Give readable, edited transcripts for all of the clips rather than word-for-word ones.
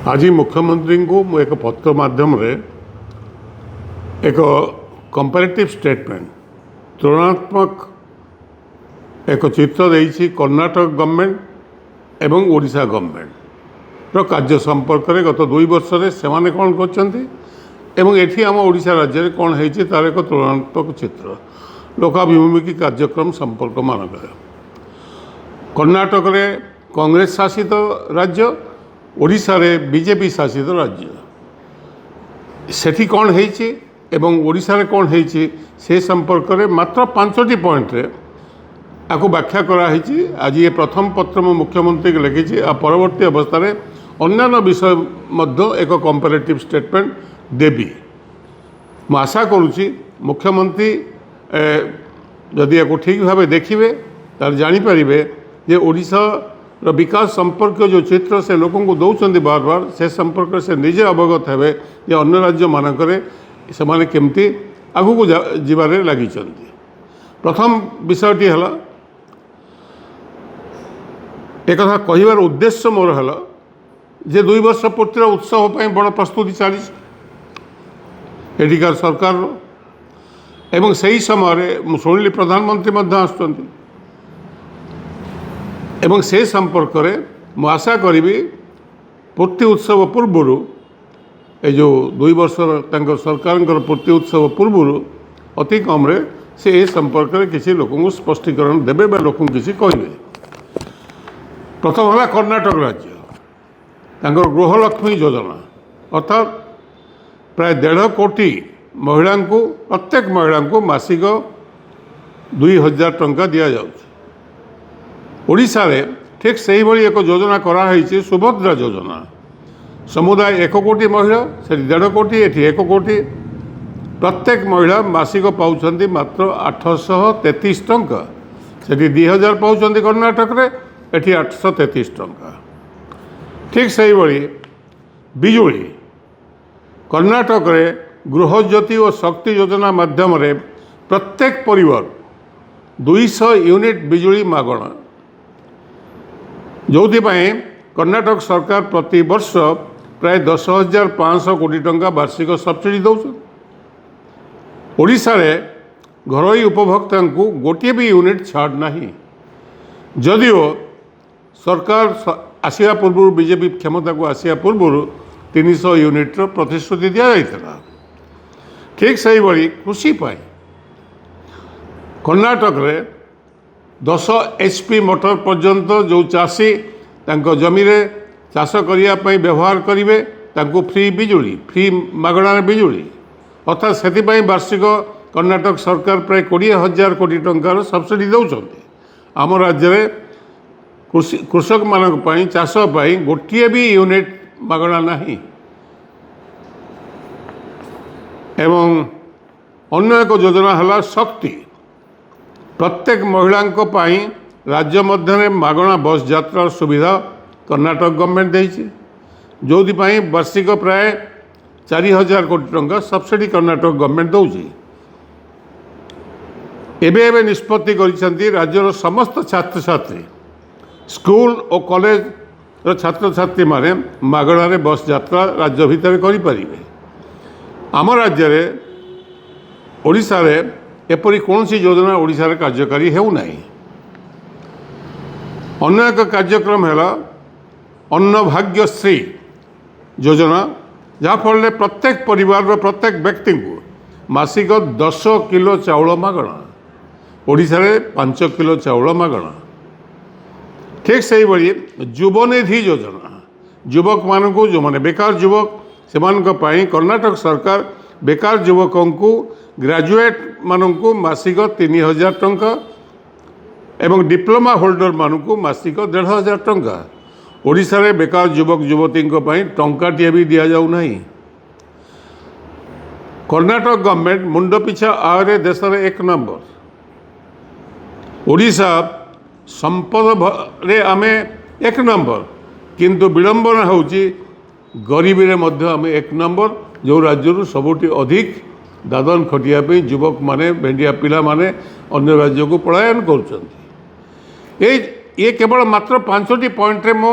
आज मुख्यमंत्री को एक पत्र माध्यम एक कंपैरेटिव स्टेटमेंट तुलनात्मक एक चित्र देती कर्नाटक गवर्नमेंट एवं ओडिशा गवर्नमेंट कार्य संपर्क में गत 2 वर्ष से कौन कर आम ओडिशा राज्य में कौन होती तार एक तुलनात्मक चित्र लोकाभिमुखी कार्यक्रम संपर्क मानक कर्नाटक में कांग्रेस शासित राज्य ओडिशा रे बीजेपी शासित राज्य सेठी कौन होती एवं ओडिशा रे कौन होती से संपर्क में मात्र 5टी पॉइंट रे आपको व्याख्या कराई। आज ये प्रथम पत्र में मुख्यमंत्री को लिखी आ परवर्ती अवस्था रे अन्य विषय मध्य एक कंपैरेटिव स्टेटमेंट देवी। मैं आशा करुँची मुख्यमंत्री जदि या ठीक भाव देखिए तार जानीपारे जे ओडिशा विकास संपर्क जो चित्र से लोक दौरान बार बार से संपर्क से निजे अवगत हे जे अन्य राज्य मानक से केमती आगू जीवार लगी। प्रथम विषयटी है एक कथा कहबार उद्देश्य मोर है जे 2 वर्ष पूर्तिर उत्सव पर बड़ प्रस्तुति चली एटिकार सरकार एवं सही समय शुणिली प्रधानमंत्री आसुँच एवं से संपर्क में मु आशा करी पूर्ति उत्सव पूर्वर ये जो 2 वर्ष सरकार पूर्ति उत्सव पूर्वर अति कम से ए संपर्क में किसी लोक स्पष्टीकरण देवे बा लोक किसी कहे। प्रथम है कर्नाटक राज्य गृहलक्ष्मी योजना अर्थात प्राय 1.5 कोटी महिला को प्रत्येक महिला को मासिक 2000 टंका दि जाउछि। ओडिशा रे ठीक से ही एक योजना कराई सुभद्रा योजना समुदाय 1 कोटी महिला से 1.5 कोटी ये 1 कोटी प्रत्येक महिला मासिक पाँच मात्र 833 टंका से 2000 पाँच कर्नाटक रे एटी 833 टंका। ठीक से ही बिजुली कर्नाटक रे गृहज्योति और शक्ति योजना माध्यम प्रत्येक परिवार 200 यूनिट बिजुली मागणा जो कर्नाटक सरकार प्रति वर्ष प्राय 10,500 कोटी टंका वार्षिक सब्सिडी दौन। ओडिशा रे घरोई उपभोक्ता को गोटे भी यूनिट छाड़ नहीं जदिओ सरकार आसिया पूर्व बीजेपी क्षमता को आसिया पूर्व 300 यूनिट प्रतिश्रुति दि जाता। ठीक से ही कृषि पाई कर्नाटक रे 10 HP मोटर पर्यंत जो चाषी जमी रे चाष करने व्यवहार करेंगे फ्री बिजुली फ्री मागणार बिजुली अर्थात से वार्षिक कर्नाटक सरकार प्राय 20,000 कोटी टंकार सब्सिडी दौरान। आम राज्य में कृषक मान चाष गोटे भी यूनिट मागणा नहीं एवं अन्य एक योजना है शक्ति प्रत्येक महिला राज्य मध्य मागणा बस यात्रा सुविधा कर्नाटक गवर्नमेंट देती जो वार्षिक प्राय 4,000 कोटी टंका सब्सिडी कर्नाटक गवर्नमेंट दौची। एबे निष्पत्ति करिसेंती राज्यर समस्त छात्र छात्री स्कूल और कॉलेज छात्र छात्री माने मागणारे बस यात्रा राज्य भितर करें। आम राज्य में ओडिशा रे एपरी कौन सी योजना ओडिशा रे कार्यकारी हेउना। अन्य एक कार्यक्रम है अन्नभाग्यश्री योजना जहाँफल प्रत्येक परिवार प्रत्येक व्यक्ति को मासिक 10 किलो चाउल मागणा ओडिशा रे 5 किलो चाउल मागणा। ठीक से ही युवनिधि योजना युवक मान को जो माने बेकार युवक से कर्नाटक सरकार बेकार युवकों को ग्रेजुएट मानू मासिक 3,000 टंका एवं डिप्लोमा होल्डर मानू मासिक 1,500 टंका। ओडिशा रे बेकार युवक युवती टंकाटे भी दि जाऊ नहीं। कर्नाटक गवर्नमेंट मुंड पिछा आय देश रे 1 नंबर। ओडिशा संपद रे आमे 1 नंबर किंतु विडंबना होची गरीबी रे मध्य आमे 1 नंबर जो राज्य सबुठी अधिक दादन खटिया युवक माने भेंडिया पिला माने अन्य राज्य को पलायन कर केवल मात्र 5टी पॉइंट रे मो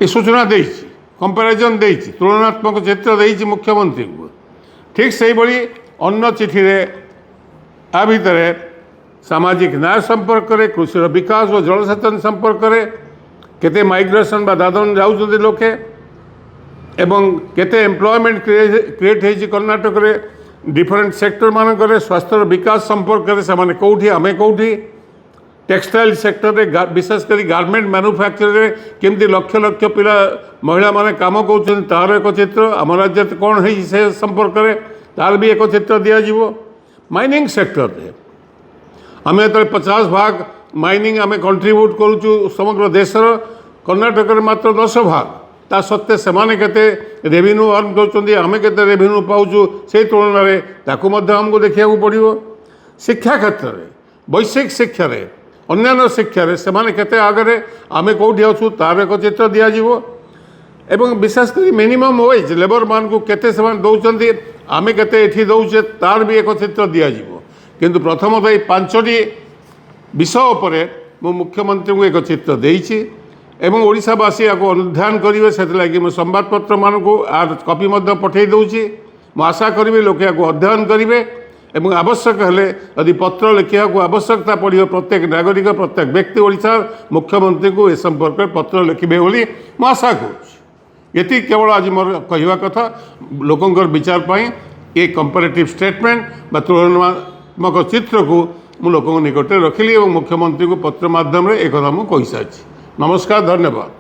सूचना देछि। कंपेरिजन देइछि तुलनात्मक चित्र देइछि मुख्यमंत्री को ठीक से ही अन्य चिठी रे आ भितर सामाजिक न्याय संपर्क में कृषि विकास और जलसेचन संपर्क में केते माइग्रेशन बा दादन जाउछन्ति लोके एवं केते एम्प्लॉयमेंट क्रिएट होइछि कर्नाटक रे डिफरेंट सेक्टर मानक स्वास्थ्य विकास संपर्क में से कौटी आम कौटी टेक्सटाइल सेक्टर रे विशेषकर गारमेंट मैन्युफैक्चर रे केमती लक्ष लक्ष पिला महिला माने काम कौन तार एक चित्र आम राज्य कौन है से संपर्क में तार भी एक चित्र दिज्व माइनिंग सेक्टर रे आम जो 50 भाग माइनिंग आम कंट्रीब्यूट करुचु समग्र देशर कर्नाटक में मात्र 10 भाग ता सत्ते सेमाने केते रेवेन्यू अर्न कर आम केते रेवेन्यू पाऊँ से तुलन में ताकू आमको देखा पड़ो शिक्षा क्षेत्र में वैश्विक शिक्षा रे अन्य शिक्षा से केते आगे आम कौटी अच्छु तार एक चित्र दिज्व एवं विशेषकर मिनिमम वेज लेबर मान को केते से दौरान आम केते एठी दौचे तार भी एक चित्र दिज्व किंतु प्रथमतः ये 5टी विषय पर मु मुख्यमंत्री को एक चित्र देइछि एवं ओडिशावासी या अनुध्यान करेंगे से लगी मैं संवादपत्र मान को आर कॉपी पठे दूची मु आशा करी लोक अध्ययन करेंगे एवं आवश्यक हेले यदि पत्र लिखा आवश्यकता पड़ो प्रत्येक नागरिक प्रत्येक व्यक्ति ओडिशा मुख्यमंत्री को ए संपर्क में पत्र लिखे बोली मु आशा करुँच केवल आज मोर कहवा कथा लोकंर विचार पाई ये कंपेरेटिव स्टेटमेंट बा तुलनात्मक चित्र को मु लोक निकट रखिली और मुख्यमंत्री को पत्र माध्यम एक कथा मुझे कही सारी नमस्कार धन्यवाद।